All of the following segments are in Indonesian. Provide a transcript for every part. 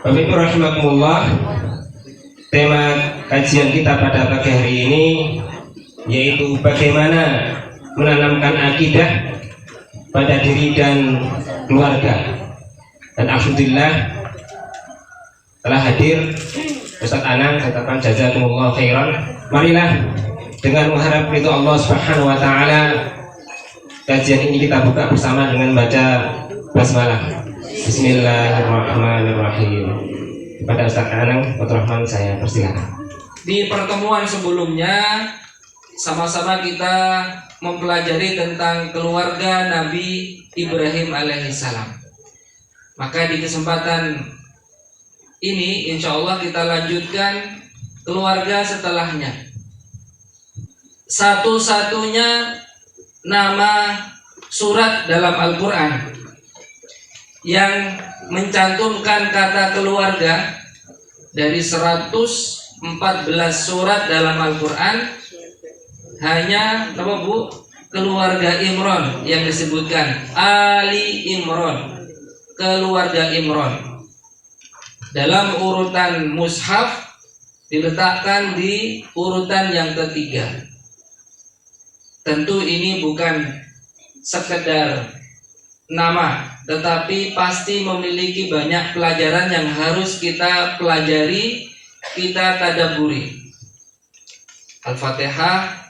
Bapak Ibu rahimakumullah, tema kajian kita pada pagi hari ini yaitu bagaimana menanamkan akidah pada diri dan keluarga. Dan alhamdulillah telah hadir Ustaz Anang, saya katakan jazakumullah khairan. Marilah dengan mengharap ridho Allah Subhanahu wa taala, kajian ini kita buka bersama dengan baca basmalah. Bismillahirrahmanirrahim. Kepada Ustaz Anang Fathur-Rahman saya persilakan. Di pertemuan sebelumnya sama-sama kita mempelajari tentang keluarga Nabi Ibrahim alaihissalam. Maka di kesempatan ini insya Allah kita lanjutkan keluarga setelahnya. Satu-satunya nama surat dalam Al-Quran yang mencantumkan kata keluarga dari 114 surat dalam Al-Quran hanya apa Bu? Keluarga Imran yang disebutkan, Ali Imran, keluarga Imran. Dalam urutan mushaf diletakkan di urutan yang ketiga. Tentu ini bukan sekedar nama, tetapi pasti memiliki banyak pelajaran yang harus kita pelajari, kita tadabburi. Al-Fatihah,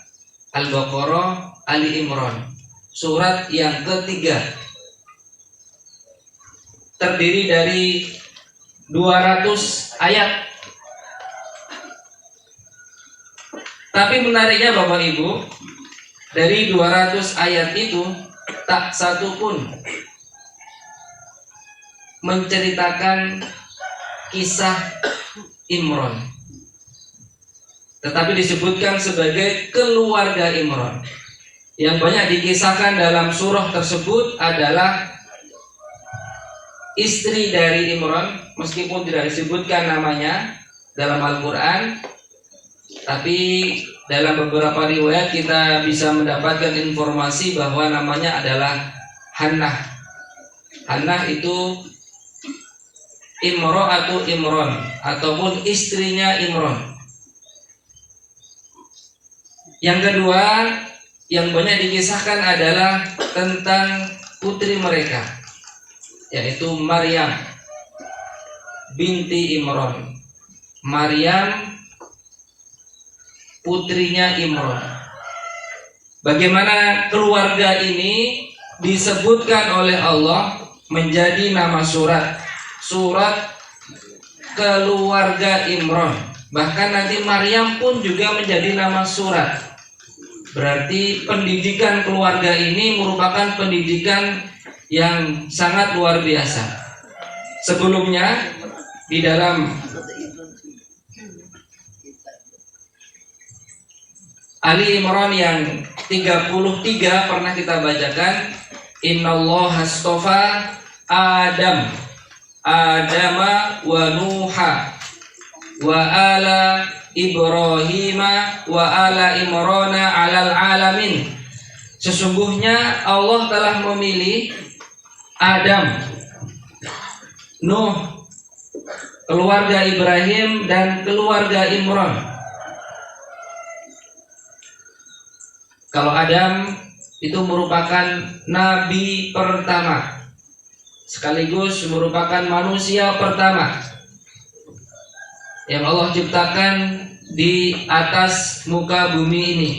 Al-Baqarah, Ali Imran, surat yang ketiga, terdiri dari 200 ayat. Tapi menariknya Bapak Ibu, dari 200 ayat itu tak satu pun menceritakan kisah Imran, tetapi disebutkan sebagai keluarga Imran. Yang banyak dikisahkan dalam surah tersebut adalah istri dari Imran, meskipun tidak disebutkan namanya dalam Al-Quran, tapi dalam beberapa riwayat kita bisa mendapatkan informasi bahwa namanya adalah Hannah. Hannah itu Imra'atu Imran ataupun istrinya Imran. Yang kedua yang banyak dikisahkan adalah tentang putri mereka, yaitu Maryam binti Imran. Maryam putrinya Imran. Bagaimana keluarga ini disebutkan oleh Allah menjadi nama surat, surat keluarga Imran. Bahkan nanti Maryam pun juga menjadi nama surat. Berarti pendidikan keluarga ini merupakan pendidikan yang sangat luar biasa. Sebelumnya di dalam Ali Imran yang 33 pernah kita bacakan, Innallaha astofa Adama wa Nuha wa ala Ibrahima wa ala Imrana alal alamin. Sesungguhnya Allah telah memilih Adam, Nuh, keluarga Ibrahim dan keluarga Imran. Kalau Adam itu merupakan nabi pertama, sekaligus merupakan manusia pertama yang Allah ciptakan di atas muka bumi ini.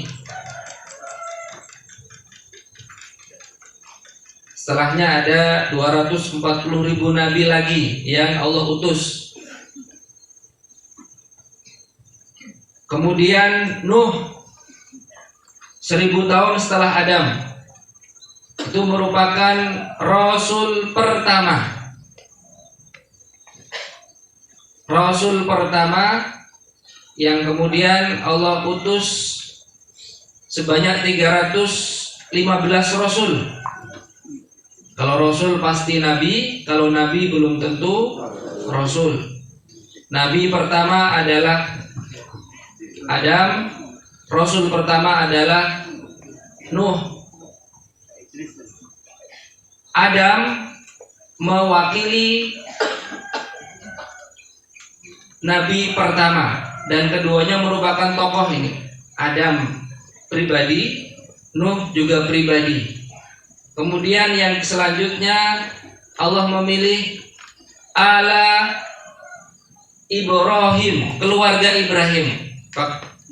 Setelahnya ada 240.000 nabi lagi yang Allah utus. Kemudian Nuh 1000 tahun setelah Adam, itu merupakan Rasul pertama. Rasul pertama yang kemudian Allah utus sebanyak 315 Rasul. Kalau Rasul pasti Nabi, kalau Nabi belum tentu Rasul. Nabi pertama adalah Adam, Rasul pertama adalah Nuh. Adam mewakili nabi pertama, dan keduanya merupakan tokoh ini. Adam pribadi, Nuh juga pribadi. Kemudian yang selanjutnya Allah memilih ala Ibrahim, keluarga Ibrahim.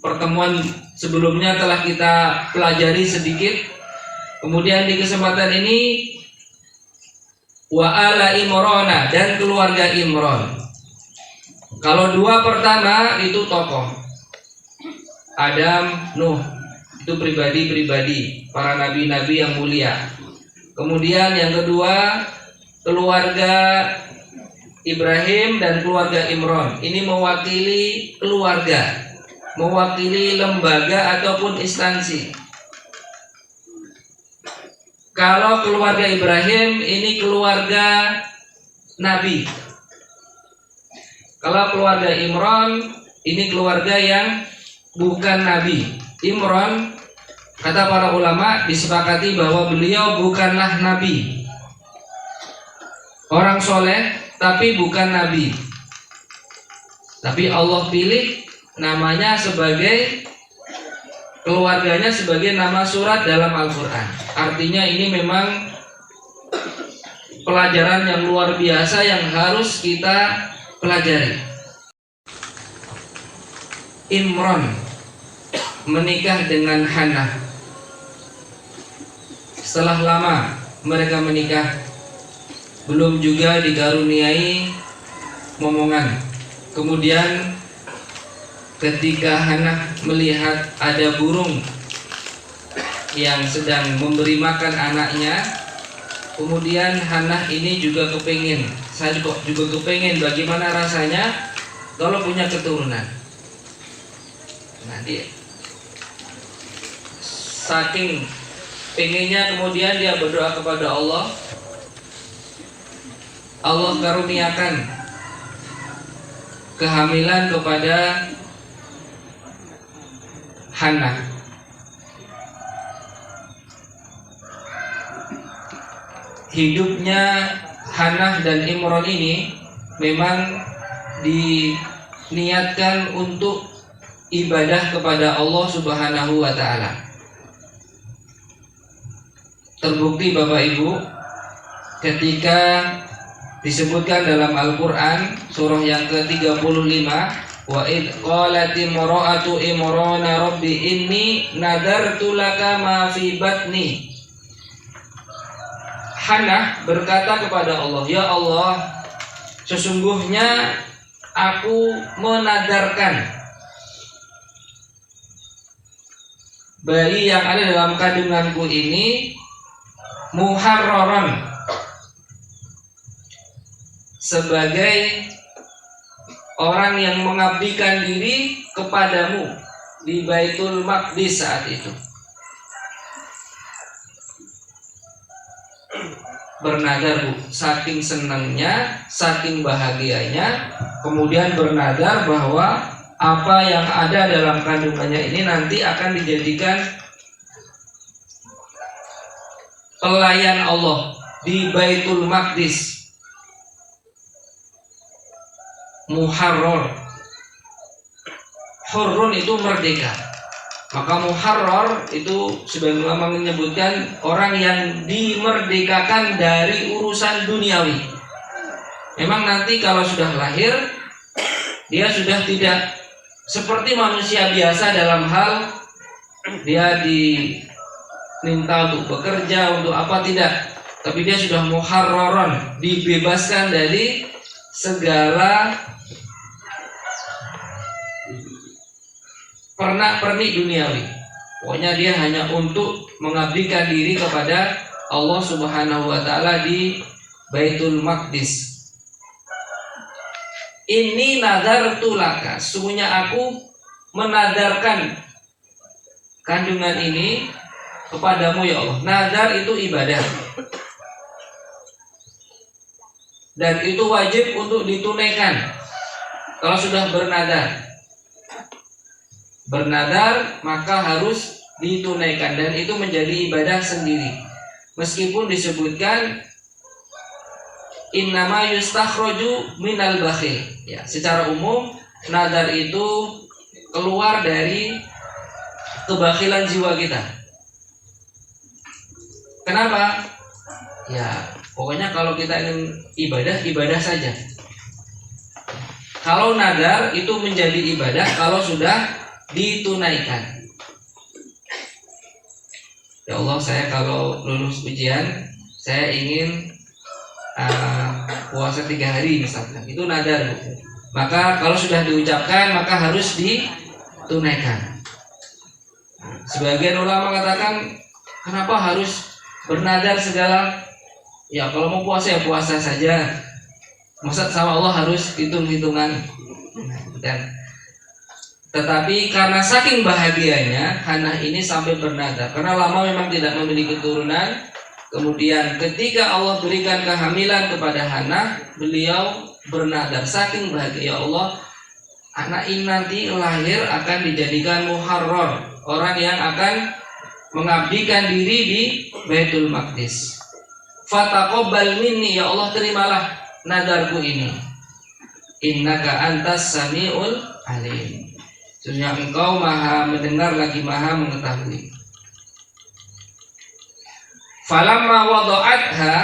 Pertemuan sebelumnya telah kita pelajari sedikit. Kemudian di kesempatan ini wa ala Imrana, dan keluarga Imron. Kalau dua pertama itu tokoh, Adam, Nuh, itu pribadi-pribadi, para nabi-nabi yang mulia. Kemudian yang kedua keluarga Ibrahim dan keluarga Imron. Ini mewakili keluarga, mewakili lembaga ataupun instansi. Kalau keluarga Ibrahim ini keluarga nabi. Kalau keluarga Imron ini keluarga yang bukan nabi. Imron, kata para ulama, disepakati bahwa beliau bukanlah nabi, orang soleh tapi bukan nabi. Tapi Allah pilih namanya sebagai, keluarganya sebagai nama surat dalam Al-Quran. Artinya ini memang pelajaran yang luar biasa yang harus kita pelajari. Imron menikah dengan Hannah. Setelah lama mereka menikah, belum juga dikaruniai momongan. Kemudian ketika Hannah melihat ada burung yang sedang memberi makan anaknya, kemudian Hannah ini juga kepingin, saya juga kepingin bagaimana rasanya kalau punya keturunan. Nah, dia saking pengennya, kemudian dia berdoa kepada Allah. Allah karuniakan kehamilan kepada Hannah. Hidupnya Hannah dan Imron ini memang diniatkan untuk ibadah kepada Allah Subhanahu wa ta'ala. Terbukti Bapak Ibu, ketika disebutkan dalam Al-Quran surah yang ke-35, wa id qalat imra'atu imrana rabbi inni nadartu laka ma fi batni. Hannah berkata kepada Allah, ya Allah, sesungguhnya aku menadarkan bayi yang ada dalam kandunganku ini muharraran, sebagai orang yang mengabdikan diri kepadamu di Baitul Maqdis saat itu. Bernadar, Bu, saking senangnya, saking bahagianya, kemudian bernadar bahwa apa yang ada dalam kandungannya ini nanti akan dijadikan pelayan Allah di Baitul Maqdis. Muharrar, hurrun itu merdeka, maka muharrar itu sebagaimana menyebutkan orang yang dimerdekakan dari urusan duniawi. Memang nanti kalau sudah lahir, dia sudah tidak seperti manusia biasa dalam hal dia diminta untuk bekerja, untuk apa, tidak. Tapi dia sudah muharraron, dibebaskan dari segala pernak-pernik duniawi. Pokoknya dia hanya untuk mengabdikan diri kepada Allah Subhanahu wa ta'ala di Baitul Maqdis. Ini nadartu laka, sesungguhnya aku menadarkan kandungan ini kepadamu ya Allah. Nadar itu ibadah, dan itu wajib untuk ditunaikan. Kalau sudah bernadar maka harus ditunaikan, dan itu menjadi ibadah sendiri. Meskipun disebutkan innama yustakhraju minal bakhil, ya, secara umum nadar itu keluar dari kebakhilan jiwa kita. Kenapa? Ya, pokoknya kalau kita ingin ibadah, ibadah saja. Kalau nadar itu menjadi ibadah kalau sudah ditunaikan. Ya Allah, saya kalau lulus ujian, saya ingin puasa 3 hari misalkan, itu nadar. Maka kalau sudah diucapkan maka harus ditunaikan. Sebagian ulama mengatakan, kenapa harus bernadar segala? Ya kalau mau puasa ya puasa saja. Masa sama Allah harus hitung-hitungan. Tetapi karena saking bahagianya Hannah ini sampai bernadar. Karena lama memang tidak memiliki keturunan. Kemudian ketika Allah berikan kehamilan kepada Hannah, beliau bernadar saking bahagia, ya Allah, anak ini nanti lahir akan dijadikan muharrar, orang yang akan mengabdikan diri di Baitul Maqdis. Fataqabbal minni, ya Allah terimalah nadarku ini. Innaka antas samiul alim. Sesungguhnya Engkau Maha mendengar lagi Maha mengetahui. Falamma wada'atha,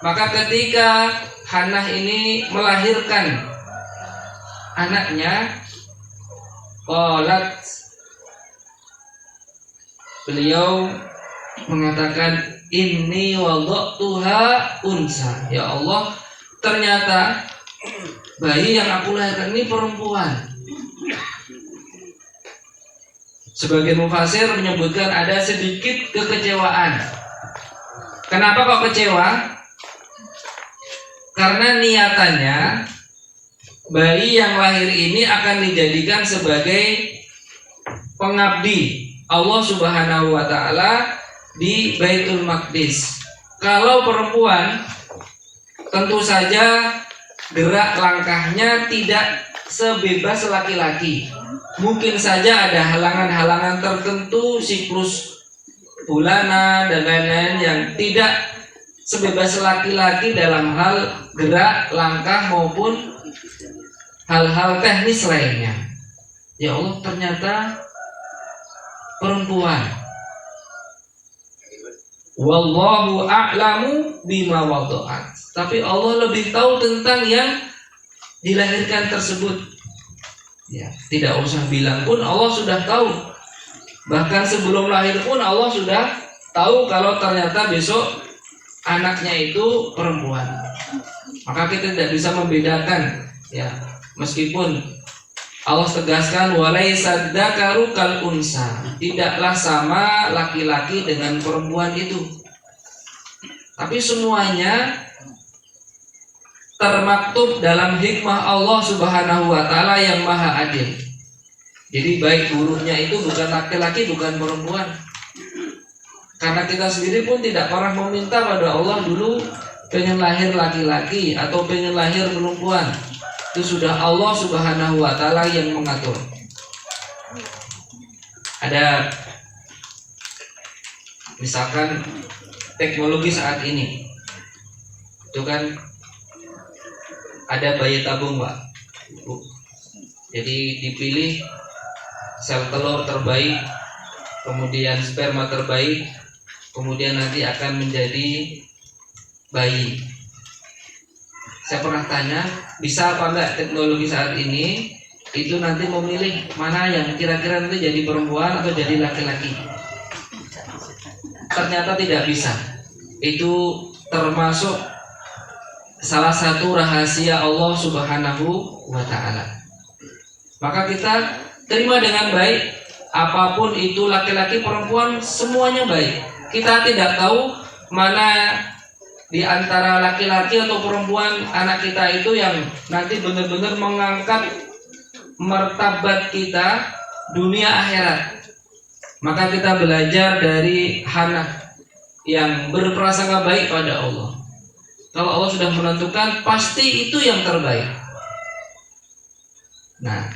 maka ketika Hannah ini melahirkan anaknya, qalat, beliau mengatakan, inni wada'tuha unsa. Ya Allah, ternyata bayi yang aku lahirkan ini perempuan. Sebagian mufasir menyebutkan ada sedikit kekecewaan. Kenapa kok kecewa? Karena niatannya bayi yang lahir ini akan dijadikan sebagai pengabdi Allah Subhanahu wa Ta'ala di Baitul Maqdis. Kalau perempuan, tentu saja gerak langkahnya tidak sebebas laki-laki. Mungkin saja ada halangan-halangan tertentu, siklus bulanan dan lain-lain yang tidak sebebas laki-laki dalam hal gerak, langkah maupun hal-hal teknis lainnya. Ya Allah, ternyata perempuan. Wallahu a'lamu bima wada'at. Tapi Allah lebih tahu tentang yang dilahirkan tersebut. Ya, tidak usah bilang pun Allah sudah tahu. Bahkan sebelum lahir pun Allah sudah tahu kalau ternyata besok anaknya itu perempuan. Maka kita tidak bisa membedakan, ya, meskipun Allah tegaskan walaisa dzakaru kal unsa, tidaklah sama laki-laki dengan perempuan itu. Tapi semuanya termaktub dalam hikmah Allah Subhanahu wa Ta'ala yang maha adil. Jadi baik buruknya itu bukan laki-laki, bukan perempuan. Karena kita sendiri pun tidak pernah meminta pada Allah dulu pengen lahir laki-laki atau pengen lahir perempuan. Itu sudah Allah Subhanahu wa Ta'ala yang mengatur. Ada misalkan teknologi saat ini, itu kan ada bayi tabung, Pak. Jadi dipilih sel telur terbaik, kemudian sperma terbaik, kemudian nanti akan menjadi bayi. Saya pernah tanya, bisa apa enggak teknologi saat ini itu nanti memilih mana yang kira-kira nanti jadi perempuan atau jadi laki-laki? Ternyata tidak bisa. Itu termasuk salah satu rahasia Allah Subhanahu wa Ta'ala. Maka kita terima dengan baik, apapun itu laki-laki perempuan semuanya baik. Kita tidak tahu mana di antara laki-laki atau perempuan anak kita itu yang nanti benar-benar mengangkat martabat kita dunia akhirat. Maka kita belajar dari Hannah yang berprasangka baik pada Allah. Kalau Allah sudah menentukan, pasti itu yang terbaik. Nah,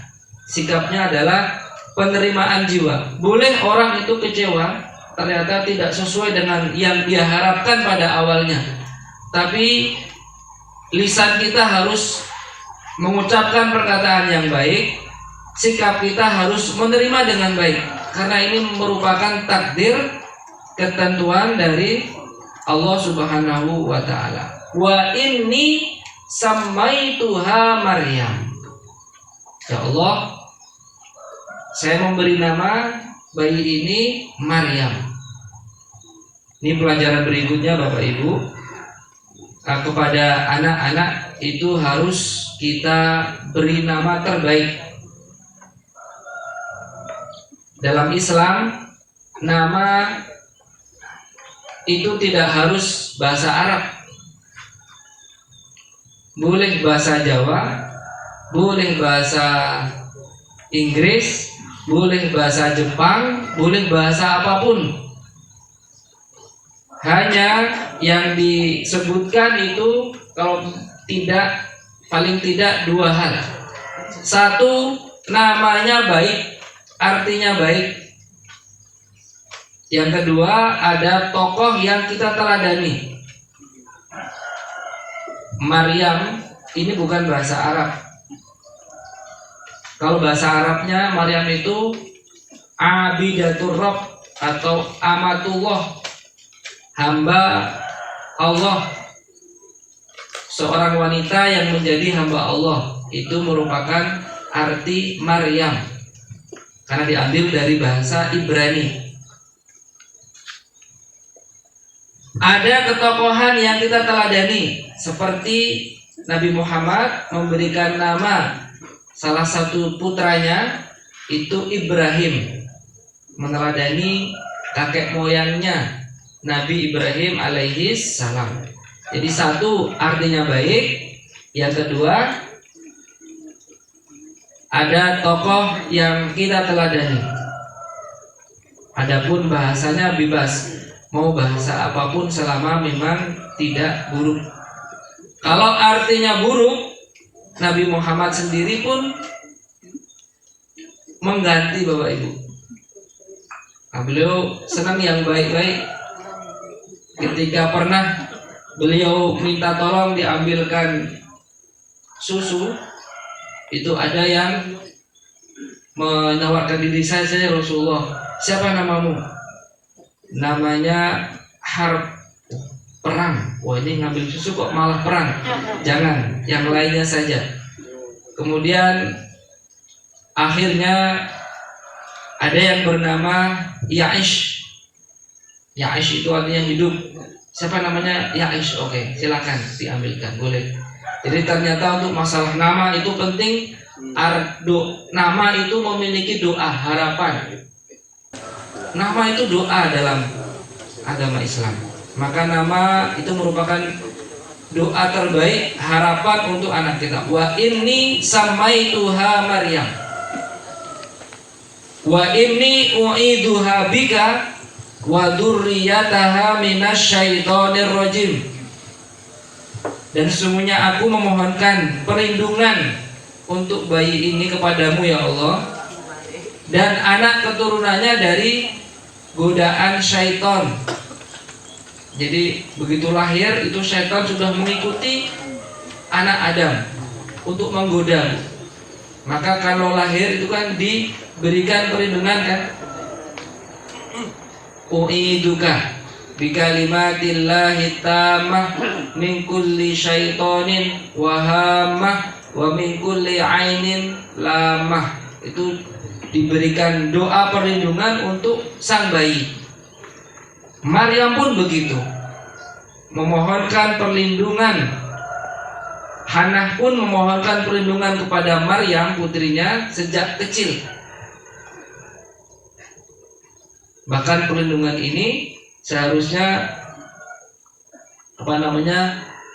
sikapnya adalah penerimaan jiwa. Boleh orang itu kecewa, ternyata tidak sesuai dengan yang dia harapkan pada awalnya. Tapi lisan kita harus mengucapkan perkataan yang baik, sikap kita harus menerima dengan baik, karena ini merupakan takdir, ketentuan dari Allah Subhanahu wa taala. Wa inni samaituha Maryam. Ya Allah, saya memberi nama bayi ini Maryam. Ini pelajaran berikutnya Bapak Ibu. Kepada anak-anak itu harus kita beri nama terbaik. Dalam Islam, nama itu tidak harus bahasa Arab. Boleh bahasa Jawa, boleh bahasa Inggris, boleh bahasa Jepang, boleh bahasa apapun. Hanya yang disebutkan itu kalau tidak, paling tidak dua hal. Satu, namanya baik, artinya baik. Yang kedua, ada tokoh yang kita teladani. Maryam ini bukan bahasa Arab. Kalau bahasa Arabnya Maryam itu Abidatur Rabb atau Amatullah, hamba Allah, seorang wanita yang menjadi hamba Allah. Itu merupakan arti Maryam, karena diambil dari bahasa Ibrani. Ada ketokohan yang kita teladani, seperti Nabi Muhammad memberikan nama salah satu putranya itu Ibrahim, meneladani kakek moyangnya Nabi Ibrahim alaihi salam. Jadi satu, artinya baik. Yang kedua, ada tokoh yang kita teladani. Adapun bahasanya bebas, mau bahasa apapun selama memang tidak buruk. Kalau artinya buruk, Nabi Muhammad sendiri pun mengganti Bapak Ibu. Nah, beliau senang yang baik-baik. Ketika pernah beliau minta tolong diambilkan susu, itu ada yang menawarkan diri, saya Rasulullah, siapa namamu? Namanya Harb, perang. Wah, ini ngambil susu kok malah perang. Jangan, yang lainnya saja. Kemudian akhirnya ada yang bernama Ya'ish. Ya'ish itu artinya hidup. Siapa namanya? Ya'ish. Oke, silakan diambilkan, boleh. Jadi ternyata untuk masalah nama itu penting. Nama itu memiliki doa, harapan. Nama itu doa dalam agama Islam. Maka nama itu merupakan doa terbaik, harapan untuk anak kita. Wa inni samaituha Maryam. Wa inni u'iduha bika wa dzurriyyataha minasyaitonir rajim. Dan sesungguhnya aku memohonkan perlindungan untuk bayi ini kepadamu ya Allah, dan anak keturunannya dari godaan syaitan. Jadi begitu lahir itu syaitan sudah mengikuti anak Adam untuk menggoda. Maka kalau lahir itu kan diberikan perlindungan kan. U'iduka bikalimatillahi tammah min kulli syaitonin wahamah wa min kulli ainin lamah. Itu diberikan doa perlindungan untuk sang bayi. Maryam pun begitu, memohonkan perlindungan. Hannah pun memohonkan perlindungan kepada Maryam putrinya sejak kecil. Bahkan perlindungan ini seharusnya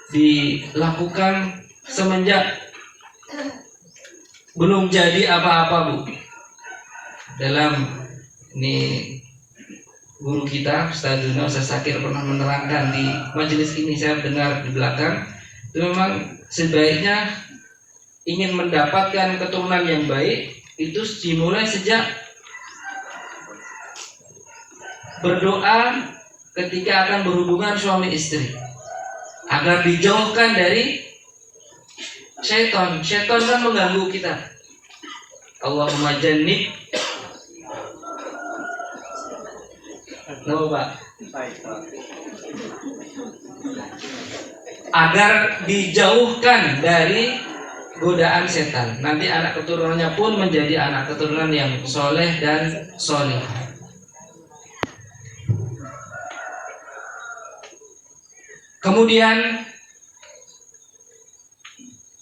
dilakukan semenjak belum jadi apa-apa, Bu. Dalam ini guru kita Ustaz Duno, Ustaz Sakir pernah menerangkan di majelis ini, saya dengar di belakang, itu memang sebaiknya ingin mendapatkan keturunan yang baik itu dimulai sejak berdoa ketika akan berhubungan suami istri, agar dijauhkan dari Syaitan kan mengganggu kita. Allahumma jannib. Pak. Agar dijauhkan dari godaan setan. Nanti anak keturunannya pun menjadi anak keturunan yang soleh dan soleh. Kemudian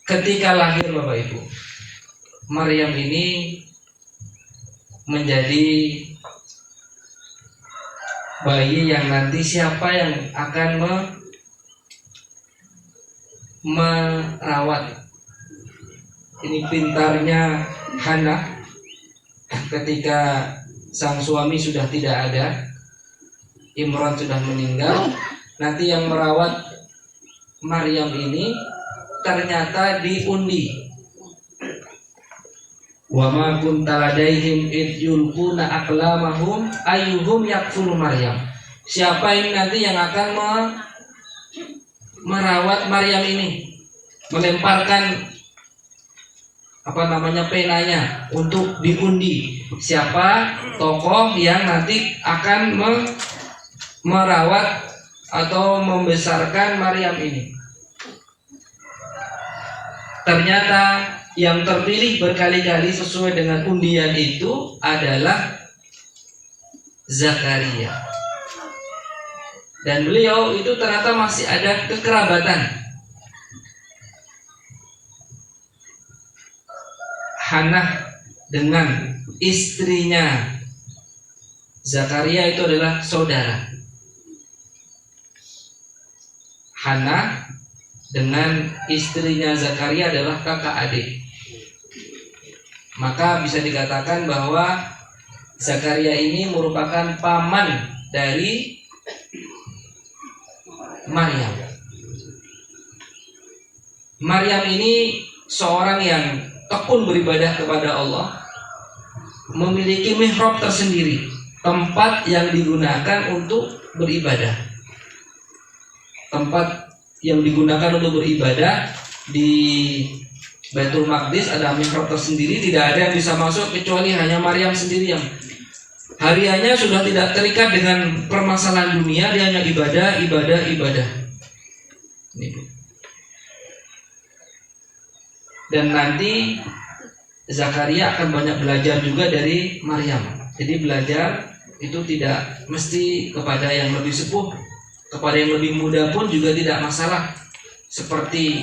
ketika lahir Bapak Ibu, Maryam ini menjadi bayi yang nanti siapa yang akan merawat. Ini pintarnya Hana ketika sang suami sudah tidak ada, Imran sudah meninggal. Nanti yang merawat Maryam ini ternyata diundi. Wa ma kunta ladaihim id yulquna aqlamahum ayyuhum yakfulu Maryam. Siapa ini nanti yang akan merawat Maryam ini, melemparkan penanya untuk diundi. Siapa tokoh yang nanti akan merawat atau membesarkan Maryam ini. Ternyata yang terpilih berkali-kali sesuai dengan undian itu adalah Zakaria. Dan beliau itu ternyata masih ada kekerabatan. Hannah dengan istrinya Zakaria itu adalah saudara. Hannah dengan istrinya Zakaria adalah kakak adik. Maka bisa dikatakan bahwa Zakaria ini merupakan paman dari Maryam. Maryam ini seorang yang tekun beribadah kepada Allah, memiliki mihrab tersendiri, tempat yang digunakan untuk beribadah. Tempat yang digunakan untuk beribadah di Baitul Maqdis ada mihrab tersendiri, tidak ada yang bisa masuk kecuali hanya Maryam sendiri yang hariannya sudah tidak terikat dengan permasalahan dunia, dia hanya ibadah. Dan nanti Zakaria akan banyak belajar juga dari Maryam. Jadi belajar itu tidak mesti kepada yang lebih sepuh, kepada yang lebih muda pun juga tidak masalah. Seperti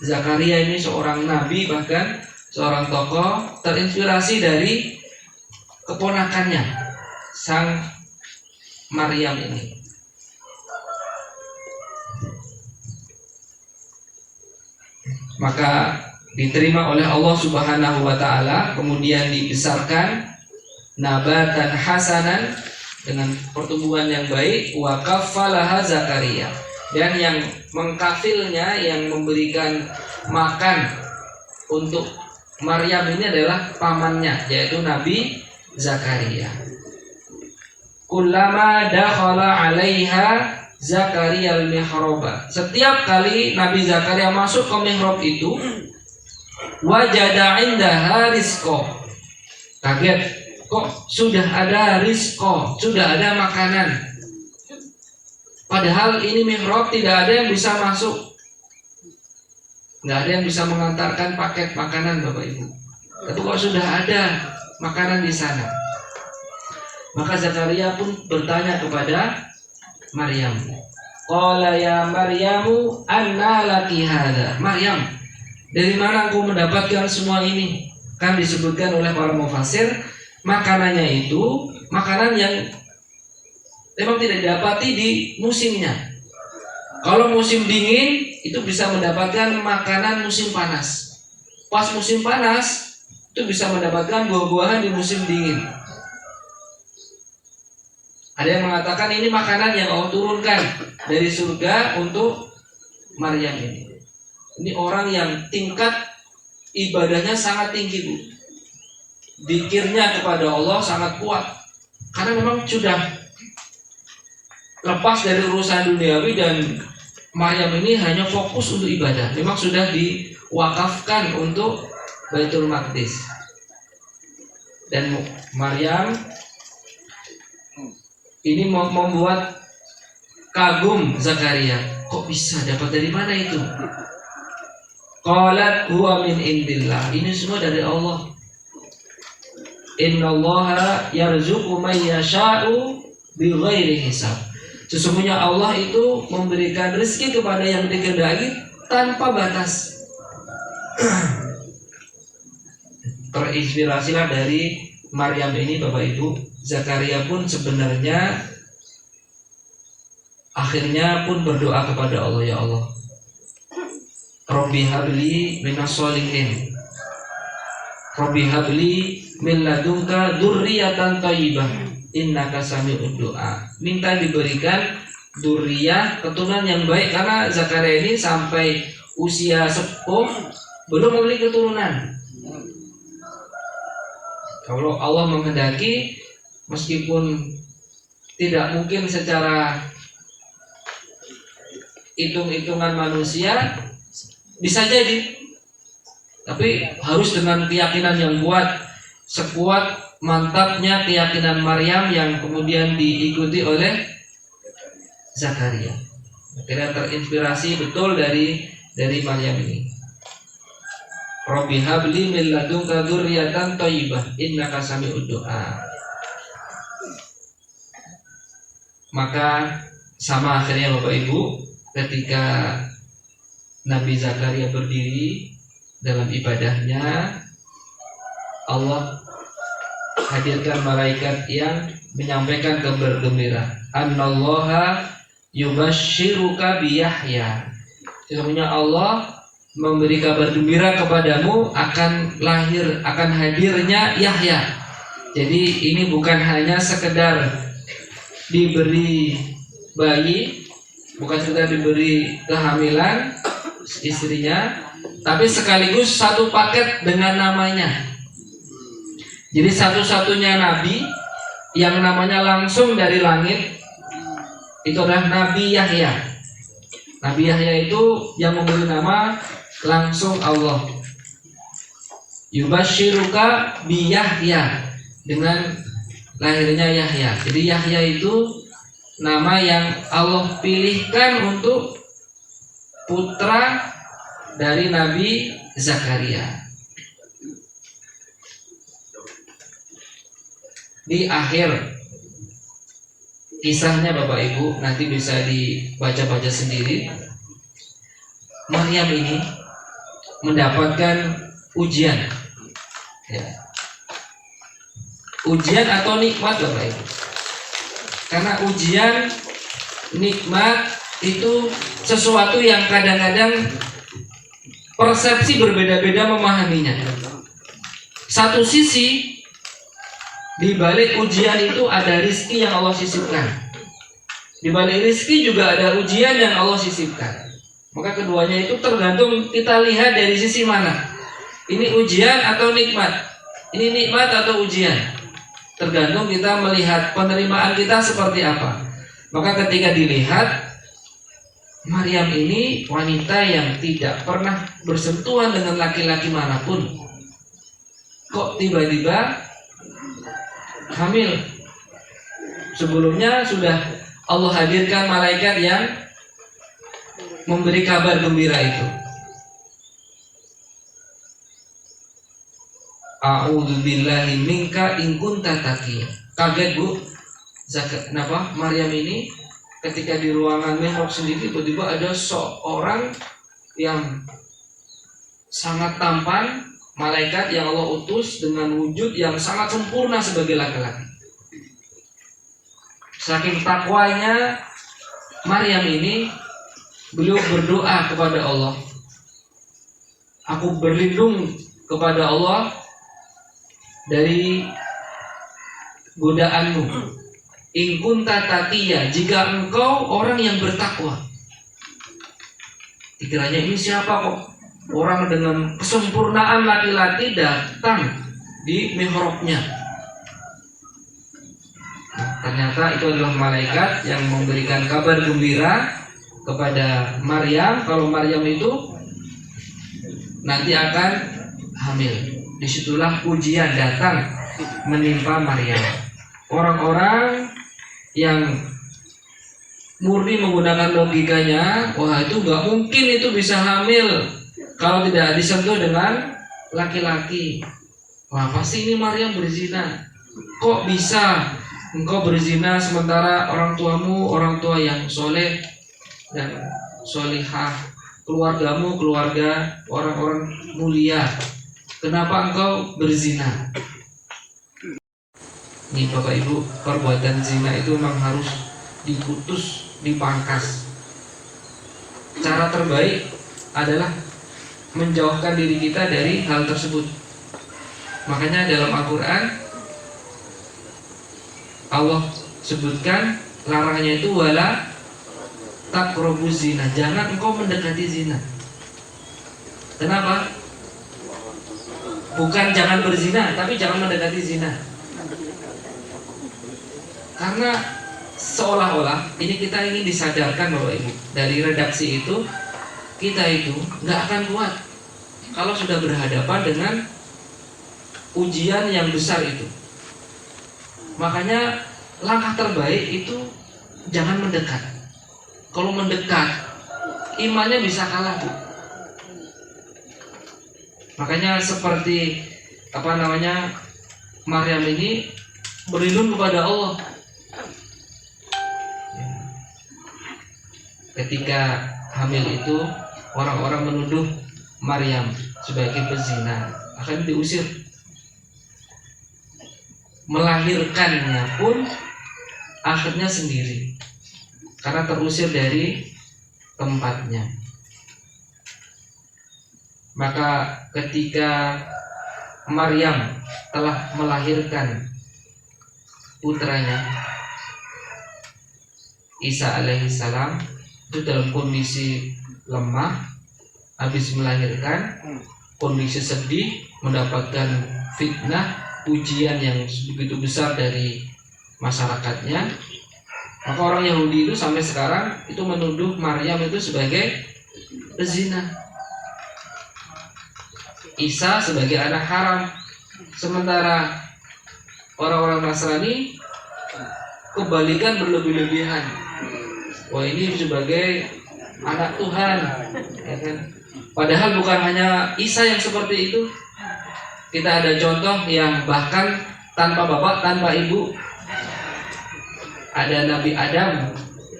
Zakaria ini seorang nabi, bahkan seorang tokoh terinspirasi dari keponakannya, sang Maryam ini. Maka diterima oleh Allah Subhanahu wa taala, kemudian dibesarkan nabatan hasanan dengan pertumbuhan yang baik, wa kaffalaha Zakaria, dan yang mengkafilnya, yang memberikan makan untuk Maryam ini adalah pamannya, yaitu Nabi Zakaria. Kullama dakhala 'alaiha Zakaria al-mihraba. Setiap kali Nabi Zakaria masuk ke mihrab itu, wajada indaha rizqa. Kaget, kok sudah ada rizqa, sudah ada makanan. Padahal ini mihrab tidak ada yang bisa masuk, nggak ada yang bisa mengantarkan paket makanan Bapak Ibu. Tapi kok sudah ada makanan di sana. Maka Zakaria pun bertanya kepada Maryam. Qala ya Maryamu anna laki hadza. Maryam, dari mana engkau mendapatkan semua ini? Kan disebutkan oleh para mufassir, makanannya itu makanan yang memang tidak didapati di musimnya. Kalau musim dingin itu bisa mendapatkan makanan musim panas. Pas musim panas itu bisa mendapatkan buah-buahan di musim dingin. Ada yang mengatakan ini makanan yang Allah turunkan dari surga untuk Maryam ini. Ini orang yang tingkat ibadahnya sangat tinggi, Bu. Dzikirnya kepada Allah sangat kuat. Karena memang sudah lepas dari urusan duniawi dan Maryam ini hanya fokus untuk ibadah. Memang sudah wakafkan untuk Baitul Maqdis. Dan Maryam ini membuat kagum Zakaria, kok bisa dapat dari mana itu? Qalat huwa min indillah, ini semua dari Allah. Innallaha yarzuqu man yasha'u bighairi hisab. Sesungguhnya Allah itu memberikan rezeki kepada yang dikehendaki tanpa batas. Terinspirasilah dari Maryam ini Bapak Ibu. Zakaria pun sebenarnya akhirnya pun berdoa kepada Allah, ya Allah, Rabbi habli minas sholihin, Rabbi habli min ladunka dzurriyyatan thayyibah innaka sami'ud du'a. Minta diberikan dzurriyyah, keturunan yang baik, karena Zakaria ini sampai usia sepuh belum memiliki keturunan. Kalau Allah menghendaki, meskipun tidak mungkin secara hitung-hitungan manusia, bisa jadi, tapi harus dengan keyakinan yang kuat, sekuat mantapnya keyakinan Maryam yang kemudian diikuti oleh Zakaria. Akhirnya terinspirasi betul dari Maryam ini. Rabbi habli min ladunka dzurriyyatan thayyibah innaka sami'ud du'a. Maka sama akhirnya Bapak Ibu, ketika Nabi Zakaria berdiri dalam ibadahnya, Allah hadirkan malaikat yang menyampaikan kabar gembira. Annallaha yubashshiruka bi Yahya. Sesungguhnya Allah memberi kabar gembira kepadamu akan hadirnya Yahya. Jadi ini bukan hanya sekedar diberi bayi, bukan sekedar diberi kehamilan istrinya, tapi sekaligus satu paket dengan namanya. Jadi satu-satunya nabi yang namanya langsung dari langit itu adalah Nabi Yahya. Nabi Yahya itu yang memberi nama langsung Allah. Yubashiruka bi Yahya, dengan lahirnya Yahya. Jadi Yahya itu nama yang Allah pilihkan untuk putra dari Nabi Zakaria. Di akhir kisahnya Bapak Ibu nanti bisa dibaca-baca sendiri. Maryam ini mendapatkan ujian, ya. Ujian atau nikmat Bapak Ibu. Karena ujian, nikmat itu sesuatu yang kadang-kadang persepsi berbeda-beda memahaminya. Satu sisi, di balik ujian itu ada rizki yang Allah sisipkan. Di balik rizki juga ada ujian yang Allah sisipkan. Maka keduanya itu tergantung kita lihat dari sisi mana. Ini ujian atau nikmat? Ini nikmat atau ujian? Tergantung kita melihat penerimaan kita seperti apa. Maka ketika dilihat, Maryam ini wanita yang tidak pernah bersentuhan dengan laki-laki manapun, kok tiba-tiba hamil. Sebelumnya sudah Allah hadirkan malaikat yang memberi kabar gembira itu. A'udzubillahi minka in kunta taqiyya. Kaget Bu. Kenapa Maryam ini ketika di ruangan mihrab sendiri tiba-tiba ada seorang yang sangat tampan, malaikat yang Allah utus dengan wujud yang sangat sempurna sebagai laki-laki. Saking takwanya Maryam ini, beliau berdoa kepada Allah, aku berlindung kepada Allah dari godaanmu. In kunta taqiyya, jika engkau orang yang bertakwa. Dikiranya ini siapa kok orang dengan kesempurnaan laki-laki datang di mihrabnya. Ternyata itu adalah malaikat yang memberikan kabar gembira kepada Maryam kalau Maryam itu nanti akan hamil. Disitulah ujian datang menimpa Maryam. Orang-orang yang murni menggunakan logikanya, wah itu nggak mungkin itu bisa hamil kalau tidak disentuh dengan laki-laki. Wah pasti ini Maryam berzina. Kok bisa engkau berzina sementara orang tuamu orang tua yang soleh dan solihah, keluargamu keluarga orang-orang mulia, kenapa engkau berzina? Nih Bapak Ibu, perbuatan zina itu memang harus diputus, dipangkas. Cara terbaik adalah menjauhkan diri kita dari hal tersebut. Makanya dalam Al-Quran Allah sebutkan larangannya itu wala taqrabuz zina, jangan engkau mendekati zina. Kenapa? Bukan jangan berzina, tapi jangan mendekati zina. Karena seolah-olah ini kita ingin disadarkan bahwa Ibu, dari redaksi itu kita itu nggak akan kuat kalau sudah berhadapan dengan ujian yang besar itu. Makanya langkah terbaik itu jangan mendekat. Kalau mendekat, imannya bisa kalah, Bu. Makanya seperti Maryam ini berlindung kepada Allah. Ketika hamil itu orang-orang menuduh Maryam sebagai pezina, akan diusir. Melahirkannya pun akhirnya sendiri karena terusir dari tempatnya. Maka ketika Maryam telah melahirkan putranya Isa alaihissalam, itu dalam kondisi lemah, habis melahirkan, kondisi sedih, mendapatkan fitnah, ujian yang begitu besar dari masyarakatnya. Maka orang Yahudi itu sampai sekarang itu menuduh Maryam itu sebagai pezina, Isa sebagai anak haram. Sementara orang-orang Nasrani kebalikan, berlebih-lebihan. Wah ini sebagai anak Tuhan, ya kan? Padahal bukan hanya Isa yang seperti itu. Kita ada contoh yang bahkan tanpa bapak, tanpa ibu. Ada Nabi Adam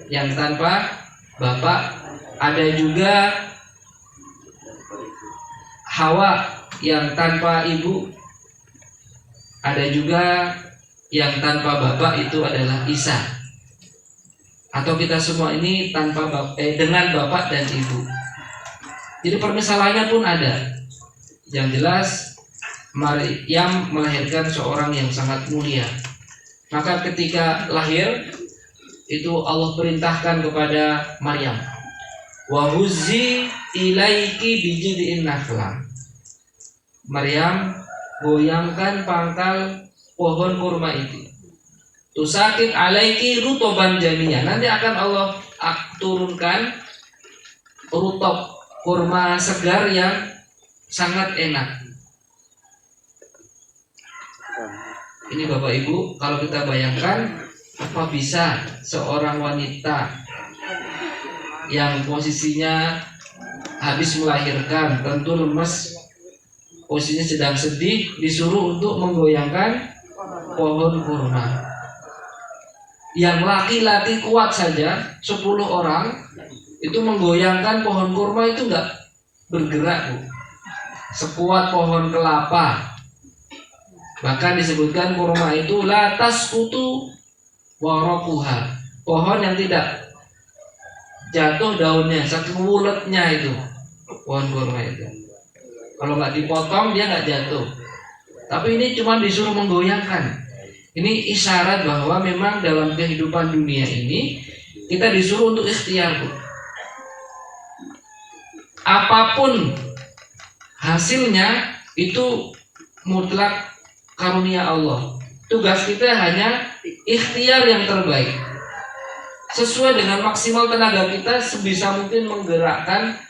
yang tanpa bapak. Ada juga Hawa yang tanpa ibu. Ada juga yang tanpa bapak, itu adalah Isa. Atau kita semua ini tanpa dengan bapak dan ibu. Jadi permasalahannya pun ada. Yang jelas Maryam melahirkan seorang yang sangat mulia. Maka ketika lahir itu Allah perintahkan kepada Maryam, wa huzzi ilaiki bijid'in nakhlah. Maryam, goyangkan pangkal pohon kurma itu. Tusakit alaiki rutoban jaminya. Nanti akan Allah turunkan rutob, kurma segar yang sangat enak. Ini Bapak Ibu, kalau kita bayangkan, apa bisa seorang wanita yang posisinya habis melahirkan, tentu lemes, posisinya sedang sedih, disuruh untuk menggoyangkan pohon kurma. Yang laki-laki kuat saja 10 orang itu menggoyangkan pohon kurma itu enggak bergerak, Bu. Sekuat pohon kelapa. Bahkan disebutkan kurma itu la tasqutu waraquha, pohon yang tidak jatuh daunnya, saking bulatnya itu pohon kurma itu. Kalau nggak dipotong dia nggak jatuh. Tapi ini cuma disuruh menggoyangkan. Ini isyarat bahwa memang dalam kehidupan dunia ini kita disuruh untuk ikhtiar, Bu. Apapun hasilnya itu mutlak karunia Allah. Tugas kita hanya ikhtiar yang terbaik, sesuai dengan maksimal tenaga kita sebisa mungkin menggerakkan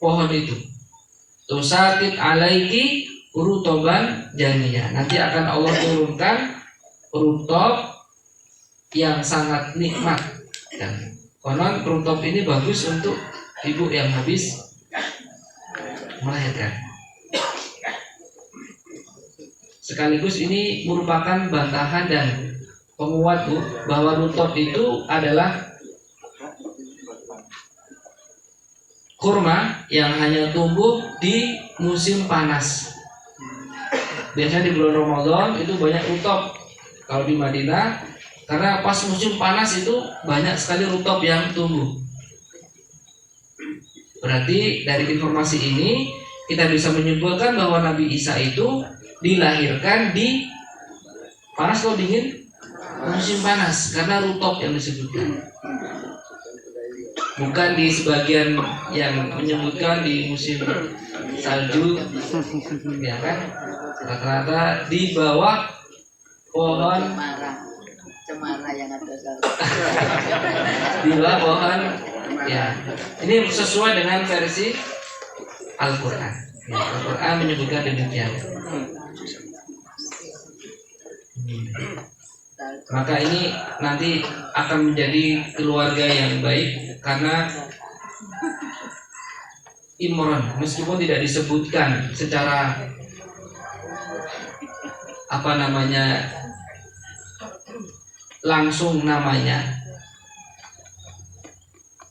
pohon itu. tusatit alaiki rutoban janiyah. Nanti akan Allah turunkan rutob yang sangat nikmat. Dan konon rutob ini bagus untuk ibu yang habis melahirkan. Sekaligus ini merupakan bantahan dan penguat Bu, bahwa rutob itu adalah kurma yang hanya tumbuh di musim panas. Biasanya di bulan Ramadan itu banyak rutob kalau di Madinah, karena pas musim panas itu banyak sekali rutob yang tumbuh. Berarti dari informasi ini kita bisa menyimpulkan bahwa Nabi Isa itu dilahirkan di panas atau dingin? Musim panas, karena rutob yang disebutkan. Bukan di sebagian yang menyebutkan di musim salju, ya kan? Rata-rata di bawah pohon cemara yang ada di bawah pohon, ya. Ini sesuai dengan versi Al-Quran. Ya, Al-Quran menyebutkan demikian. Maka ini nanti akan menjadi keluarga yang baik, karena Imran meskipun tidak disebutkan secara langsung namanya,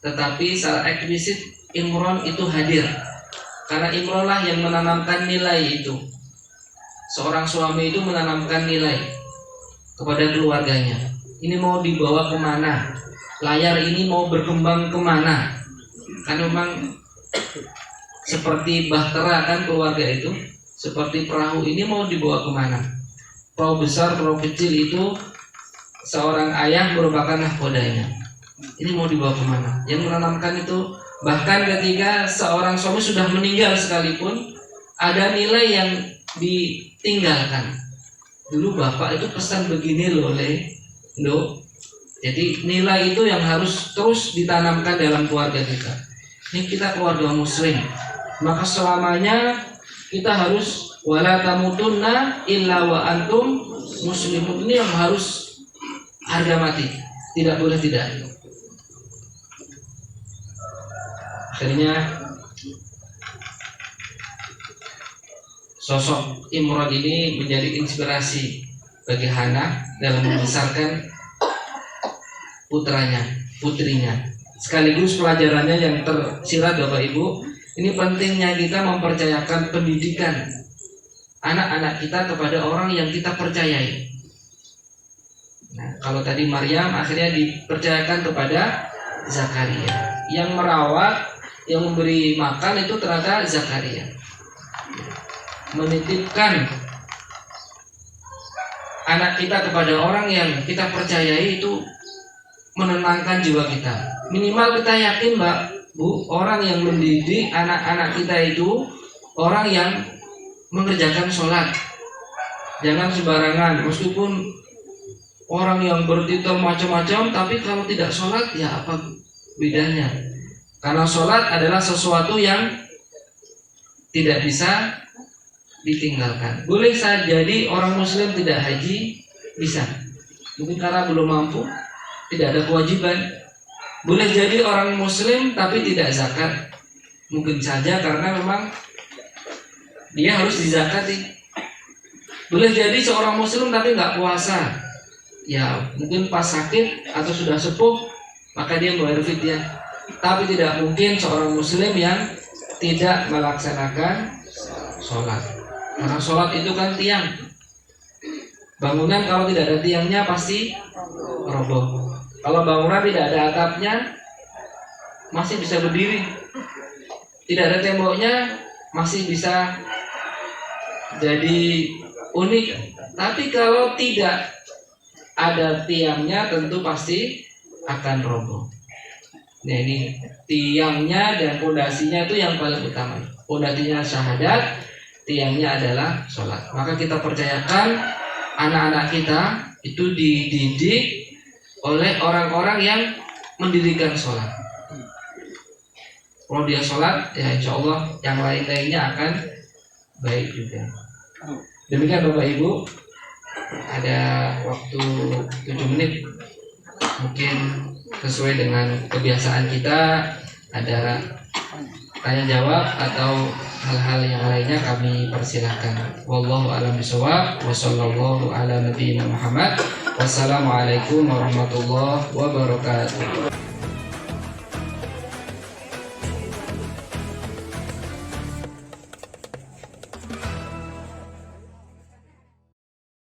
tetapi secara eksplisit Imran itu hadir, karena Imran lah yang menanamkan nilai itu. Seorang suami itu menanamkan nilai kepada keluarganya. Ini mau dibawa kemana? Layar ini mau berkembang kemana? Kan memang seperti bahtera kan keluarga itu, seperti perahu ini mau dibawa kemana? Perahu besar, perahu kecil itu seorang ayah merupakan nahkodanya. Ini mau dibawa kemana? Yang menanamkan itu, bahkan ketika seorang suami sudah meninggal sekalipun, ada nilai yang ditinggalkan. Dulu bapak itu pesan begini loh, Jadi nilai itu yang harus terus ditanamkan dalam keluarga kita. Ini kita keluarga muslim, maka selamanya kita harus wala tamutunna illa wa antum muslimun. Ini yang harus harga mati, tidak boleh tidak. Akhirnya sosok Imran ini menjadi inspirasi bagi Hana dalam membesarkan putrinya. Sekaligus pelajarannya yang tersirat Bapak Ibu, ini pentingnya kita mempercayakan pendidikan anak-anak kita kepada orang yang kita percayai. Nah, kalau tadi Maryam akhirnya dipercayakan kepada Zakaria. Yang merawat, yang memberi makan itu ternyata Zakaria. Menitipkan anak kita kepada orang yang kita percayai itu menenangkan jiwa kita. Minimal kita yakin Mbak, Bu, orang yang mendidik anak-anak kita itu orang yang mengerjakan sholat. Jangan sembarangan, meskipun orang yang bertitel macam-macam, tapi kalau tidak sholat ya apa bedanya? Karena sholat adalah sesuatu yang tidak bisa ditinggalkan. Boleh saja jadi orang muslim tidak haji, bisa. Mungkin karena belum mampu, tidak ada kewajiban. Boleh jadi orang muslim tapi tidak zakat. Mungkin saja karena memang dia harus dizakati. Boleh jadi seorang muslim tapi nggak puasa. Ya mungkin pas sakit atau sudah sepuh maka dia membayar fidyah. Tapi tidak mungkin seorang muslim yang tidak melaksanakan sholat. Karena sholat itu kan tiang. Bangunan kalau tidak ada tiangnya pasti roboh. Kalau bangunan tidak ada atapnya masih bisa berdiri. Tidak ada temboknya masih bisa jadi unik. Tapi kalau tidak ada tiangnya tentu pasti akan roboh. Nah ini tiangnya dan pondasinya itu yang paling utama. Pondasinya syahadat, tiangnya adalah sholat. Maka kita percayakan anak-anak kita itu dididik oleh orang-orang yang mendirikan sholat. Kalau dia sholat, ya insya Allah yang lain-lainnya akan baik juga. Demikian Bapak Ibu, ada waktu 7 menit, mungkin sesuai dengan kebiasaan kita, ada tanya jawab atau hal-hal yang lainnya kami persilahkan. Wallahu a'lam bishawab. Wassallallahu ala nabiyyina Muhammad. Wassalamualaikum warahmatullahi wabarakatuh.